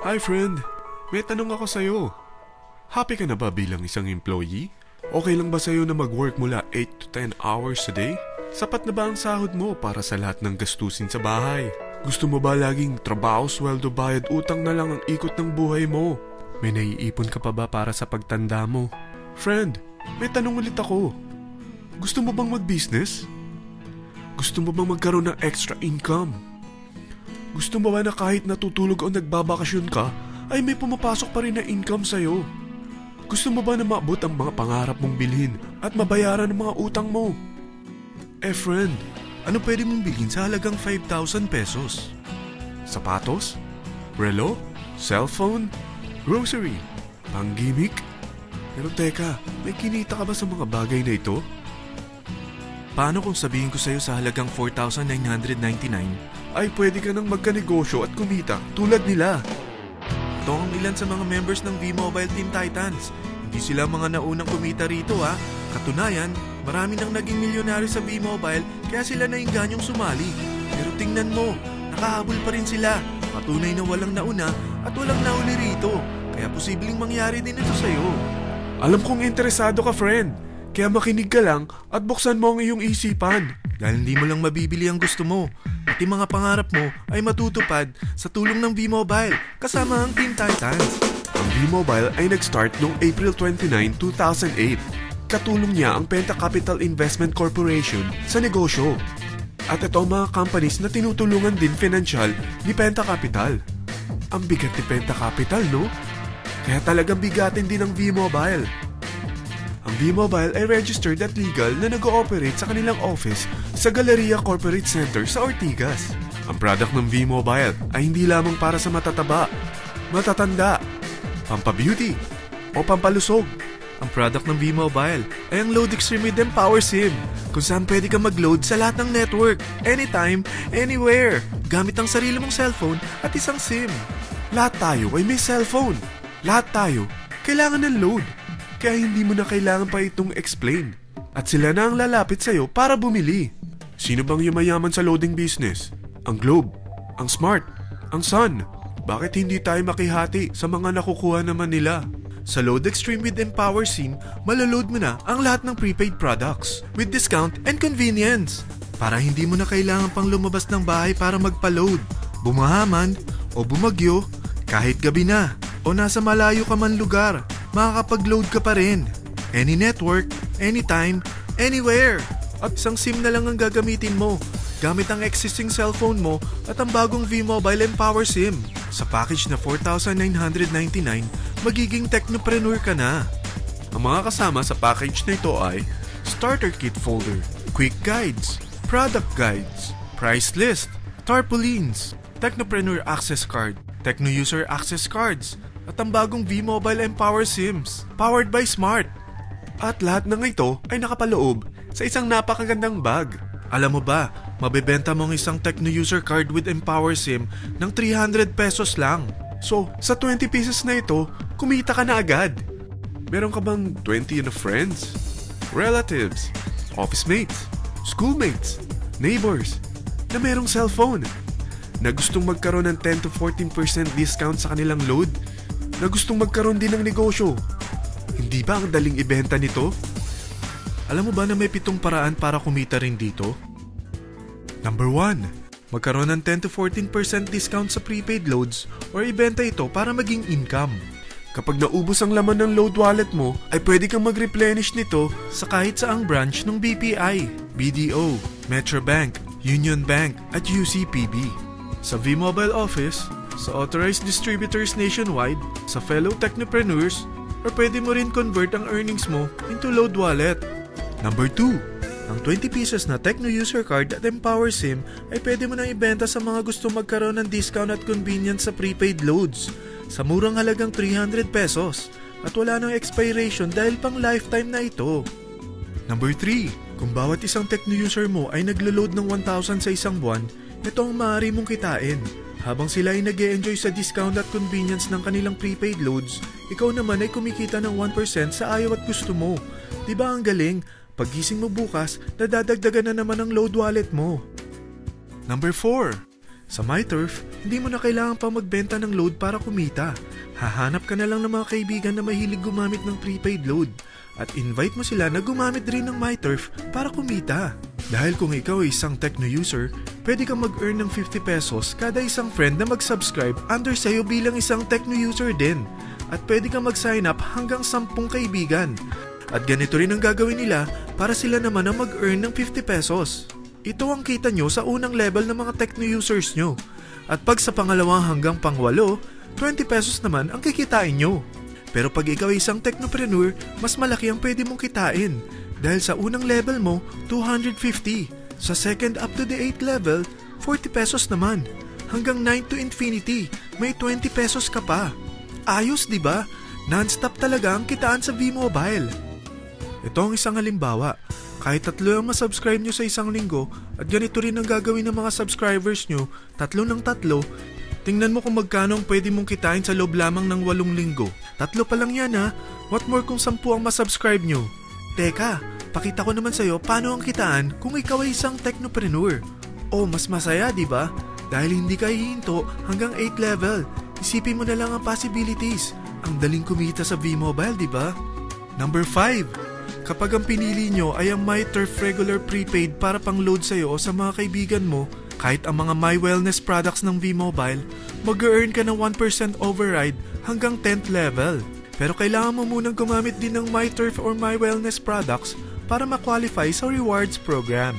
Hi friend, may tanong ako sa'yo. Happy ka na ba bilang isang employee? Okay lang ba sa'yo na mag-work mula 8 to 10 hours a day? Sapat na ba ang sahod mo para sa lahat ng gastusin sa bahay? Gusto mo ba laging trabaho, sweldo, bayad, utang na lang ang ikot ng buhay mo? May naiipon ka pa ba para sa pagtanda mo? Friend, may tanong ulit ako. Gusto mo bang mag-business? Gusto mo bang magkaroon ng extra income? Gusto mo ba na kahit natutulog o nagbabakasyon ka, ay may pumapasok pa rin na income sa'yo? Gusto mo ba na maabot ang mga pangarap mong bilhin at mabayaran ang mga utang mo? Friend, ano pwede mong bilhin sa halagang 5,000 pesos? Sapatos? Relo? Cellphone? Grocery? Panggimik? Pero teka, may kinita ka ba sa mga bagay na ito? Paano kung sabihin ko sa'yo sa halagang 4,999? Ay pwede ka nang magkanegosyo at kumita tulad nila. Ito ang ilan sa mga members ng V-Mobile Team Titans. Hindi sila mga naunang kumita rito ha. Katunayan, marami nang naging milyonaryo sa V-Mobile kaya sila naingganyong sumali. Pero tingnan mo, nakahabol pa rin sila. Patunay na walang nauna at walang nauli rito. Kaya posibleng mangyari din ito sa'yo. Alam kong interesado ka friend. Kaya makinig ka lang at buksan mo ang iyong isipan. Dahil hindi mo lang mabibili ang gusto mo. Pati mga pangarap mo ay matutupad sa tulong ng V-Mobile kasama ang Team Titans. Ang V-Mobile ay nag-start noong April 29, 2008. Katulong niya ang Penta Capital Investment Corporation sa negosyo. At ito ang mga companies na tinutulungan din financial ni Penta Capital. Ang bigat ni Penta Capital, no? Kaya talagang bigatin din ang V-Mobile. Ang V-Mobile ay registered at legal na nag-ooperate sa kanilang office sa Galleria Corporate Center sa Ortigas. Ang product ng V-Mobile ay hindi lamang para sa matataba, matatanda, pampabeauty, o pampalusog. Ang product ng V-Mobile ay ang Load Extreme with Empower SIM, kung saan pwede ka mag-load sa lahat ng network, anytime, anywhere, gamit ang sarili mong cellphone at isang SIM. Lahat tayo ay may cellphone. Lahat tayo kailangan ng load. Kaya hindi mo na kailangan pa itong explain. At sila na ang lalapit sa'yo para bumili. Sino bang yumayaman sa loading business? Ang Globe, ang Smart, ang Sun. Bakit hindi tayo makihati sa mga nakukuha naman nila? Sa Load Extreme with Empower SIM, maloload mo na ang lahat ng prepaid products with discount and convenience. Para hindi mo na kailangan pang lumabas ng bahay para magpa-load. Bumahaman o bumagyo, kahit gabi na o nasa malayo ka man lugar, makakapag-load ka pa rin. Any network, anytime, anywhere. At isang SIM na lang ang gagamitin mo gamit ang existing cellphone mo at ang bagong V-Mobile Empower SIM. Sa package na 4,999, magiging technopreneur ka na. Ang mga kasama sa package na ito ay Starter Kit Folder, Quick Guides, Product Guides, Price List, Tarpaulins, Technopreneur Access Card, Techno User Access Cards, at ang bagong V-Mobile Empower SIMs, powered by Smart. At lahat ng ito ay nakapaloob sa isang napakagandang bag. Alam mo ba, mabebenta mo ang isang Techno User Card with Empower SIM ng 300 pesos lang. So, sa 20 pieces na ito, kumita ka na agad. Meron ka bang 20 na friends, relatives, office mates, schoolmates, neighbors, na merong cellphone, na gustong magkaroon ng 10 to 14% discount sa kanilang load, na gustong magkaroon din ng negosyo? Hindi ba ang daling ibenta nito? Alam mo ba na may 7 paraan para kumita rin dito? Number 1, magkaroon ng 10 to 14% discount sa prepaid loads or ibenta ito para maging income. Kapag naubos ang laman ng load wallet mo, ay pwede kang mag-replenish nito sa kahit saang branch ng BPI, BDO, Metrobank, Union Bank at UCPB. Sa V-Mobile Office, sa authorized distributors nationwide, sa fellow technopreneurs, or pwede mo rin convert ang earnings mo into load wallet. Number 2, ang 20 pieces na Techno User Card at Empower SIM ay pwede mo nang ibenta sa mga gusto magkaroon ng discount at convenience sa prepaid loads sa murang halagang 300 pesos at wala nang expiration dahil pang lifetime na ito. Number 3, kung bawat isang Techno user mo ay naglo-load ng 1,000 sa isang buwan, ito ang maaari mong kitain. Habang sila ay nag-e-enjoy sa discount at convenience ng kanilang prepaid loads, ikaw naman ay kumikita ng 1% sa ayaw at gusto mo. Diba ang galing? Paggising mo bukas, nadadagdagan na naman ang load wallet mo. Number 4. Sa MyTurf, hindi mo na kailangan pa magbenta ng load para kumita. Hahanap ka na lang ng mga kaibigan na mahilig gumamit ng prepaid load at invite mo sila na gumamit rin ng MyTurf para kumita. Dahil kung ikaw ay isang Tecno user, pwede kang mag-earn ng 50 pesos kada isang friend na mag-subscribe under sa'yo bilang isang Tecno user din. At pwede kang mag-sign up hanggang 10 kaibigan. At ganito rin ang gagawin nila para sila naman ang mag-earn ng 50 pesos. Ito ang kita nyo sa unang level ng mga Tecno users nyo. At pag sa pangalawa hanggang pang-8, 20 pesos naman ang kikitain nyo. Pero pag ikaw ay isang technopreneur, mas malaki ang pwede mong kitain. Dahil sa unang level mo, 250. Sa second up to the 8th level, 40 pesos naman. Hanggang 9 to infinity, may 20 pesos ka pa. Ayos, di ba? Non-stop talaga ang kitaan sa V-Mobile. Ito ang isang halimbawa. Kahit 3 ang masubscribe nyo sa isang linggo at ganito rin ang gagawin ng mga subscribers nyo, 3 ng 3, tingnan mo kung magkano ang pwede mong kitain sa loob lamang ng 8 linggo. 3 pa lang yan ha. What more kung 10 ang masubscribe nyo? Teka, pakita ko naman sa'yo paano ang kitaan kung ikaw ay isang technopreneur. Oh, mas masaya, di ba? Dahil hindi ka hihinto hanggang 8 level. Isipin mo na lang ang possibilities. Ang daling kumita sa V-Mobile, di ba? Number 5. Kapag ang pinili nyo ay ang MyTurf regular prepaid para pang-load sa'yo o sa mga kaibigan mo, kahit ang mga My Wellness products ng V-Mobile, mag-earn ka ng 1% override hanggang 10th level. Pero kailangan mo munang gumamit din ng MyTurf or My Wellness products para ma-qualify sa rewards program.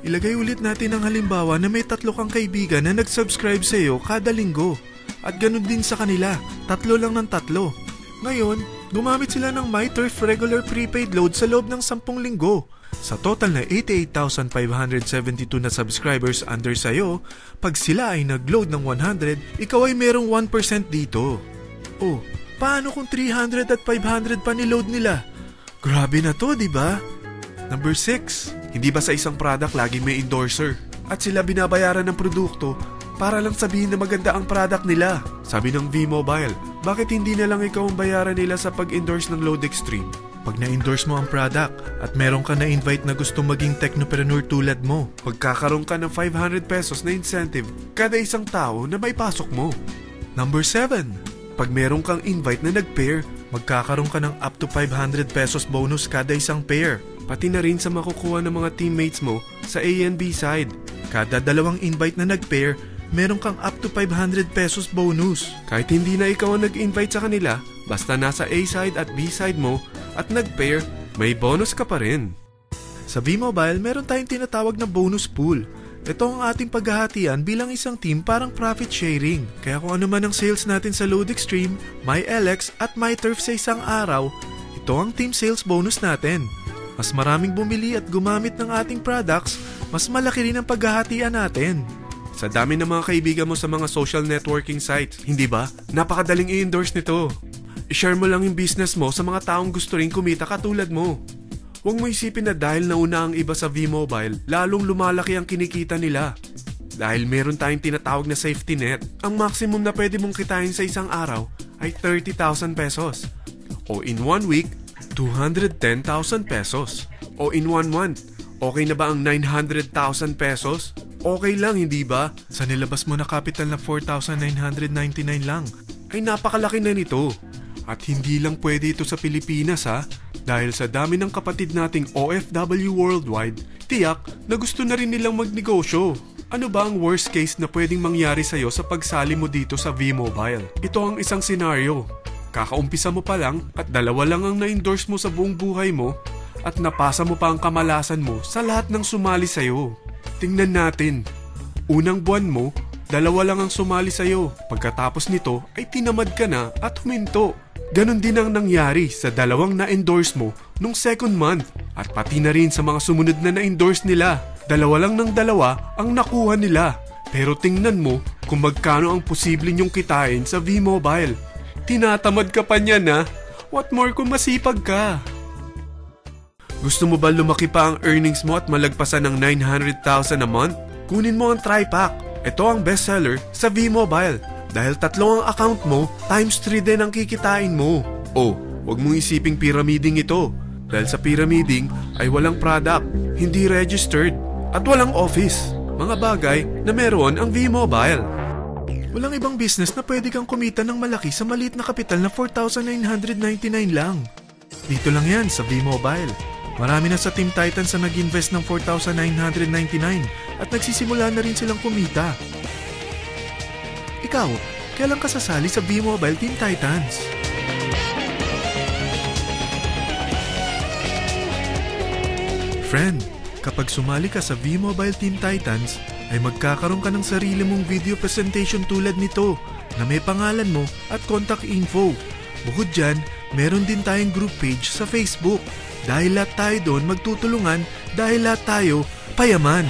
Ilagay ulit natin ang halimbawa na may 3 kang kaibigan na nag-subscribe sa'yo kada linggo. At ganun din sa kanila, 3 lang ng 3. Ngayon, gumamit sila ng MyTurf regular prepaid load sa loob ng 10 linggo. Sa total na 88,572 na subscribers under sa'yo, pag sila ay nag-load ng 100, ikaw ay merong 1% dito. Oh, paano kung 300 at 500 pa ni-load nila? Grabe na to, di ba? Number 6. Hindi ba sa isang product laging may endorser? At sila binabayaran ng produkto para lang sabihin na maganda ang product nila. Sabi ng V-Mobile, bakit hindi na lang ikaw ang bayaran nila sa pag-endorse ng Load Extreme? Pag na-endorse mo ang product at meron ka na-invite na gustong maging technopreneur tulad mo, magkakaroon ka ng 500 pesos na incentive kada isang tao na may pasok mo. Number 7. Pag meron kang invite na nag-pair, magkakaroon ka ng up to 500 pesos bonus kada isang pair. Pati na rin sa makukuha ng mga teammates mo sa A and B side. Kada 2 invite na nag-pair, meron kang up to 500 pesos bonus. Kahit hindi na ikaw ang nag-invite sa kanila, basta nasa A side at B side mo at nag-pair, may bonus ka pa rin. Sa V-Mobile, meron tayong tinatawag na bonus pool. Ito ang ating paghahatian bilang isang team parang profit sharing. Kaya kung ano man ang sales natin sa Load Extreme, MyLX at MyTurf sa isang araw, ito ang team sales bonus natin. Mas maraming bumili at gumamit ng ating products, mas malaki rin ang paghahatian natin. Sa dami ng mga kaibigan mo sa mga social networking sites, hindi ba? Napakadaling i-endorse nito. I-share mo lang yung business mo sa mga taong gusto rin kumita katulad mo. Huwag mo isipin na dahil nauna ang iba sa V-Mobile, lalong lumalaki ang kinikita nila. Dahil meron tayong tinatawag na safety net, ang maximum na pwede mong kitain sa isang araw ay 30,000 pesos. O in 1 week, 210,000 pesos. O in 1 month, okay na ba ang 900,000 pesos? Okay lang, hindi ba? Sa nilabas mo na capital na 4,999 lang, ay napakalaki na nito. At hindi lang pwede ito sa Pilipinas ha, dahil sa dami ng kapatid nating OFW worldwide, tiyak na gusto na rin nilang magnegosyo. Ano ba ang worst case na pwedeng mangyari sa'yo sa pagsali mo dito sa V-Mobile? Ito ang isang senaryo. Kakaumpisa mo pa lang at 2 lang ang na-endorse mo sa buong buhay mo at napasa mo pa ang kamalasan mo sa lahat ng sumali sa'yo. Tingnan natin. Unang buwan mo, 2 lang ang sumali sa'yo. Pagkatapos nito ay tinamad ka na at huminto. Ganon din ang nangyari sa 2 na-endorse mo nung second month at pati na rin sa mga sumunod na na-endorse nila. 2 lang ng 2 ang nakuha nila. Pero tingnan mo kung magkano ang posible nyong kitain sa V-Mobile. Tinatamad ka pa niyan ha? What more kung masipag ka? Gusto mo ba lumaki pa ang earnings mo at malagpasan ng 900,000 a month? Kunin mo ang TriPack. Ito ang bestseller sa V-Mobile. Dahil 3 ang account mo, times 3 din ang kikitain mo. Oh, huwag mong isiping pyramiding ito. Dahil sa pyramiding ay walang product, hindi registered, at walang office. mga bagay na meron ang V-Mobile. Walang ibang business na pwede kang kumita ng malaki sa maliit na kapital na 4,999 lang. Dito lang yan sa V-Mobile. Marami na sa Team Titans na nag-invest ng 4,999 at nagsisimula na rin silang kumita. Ikaw, kailan ka sasali sa V-Mobile Team Titans? Friend, kapag sumali ka sa V-Mobile Team Titans, ay magkakaroon ka ng sarili mong video presentation tulad nito na may pangalan mo at contact info. Bukod dyan, meron din tayong group page sa Facebook. Dahil lahat tayo doon magtutulungan dahil lahat tayo payaman.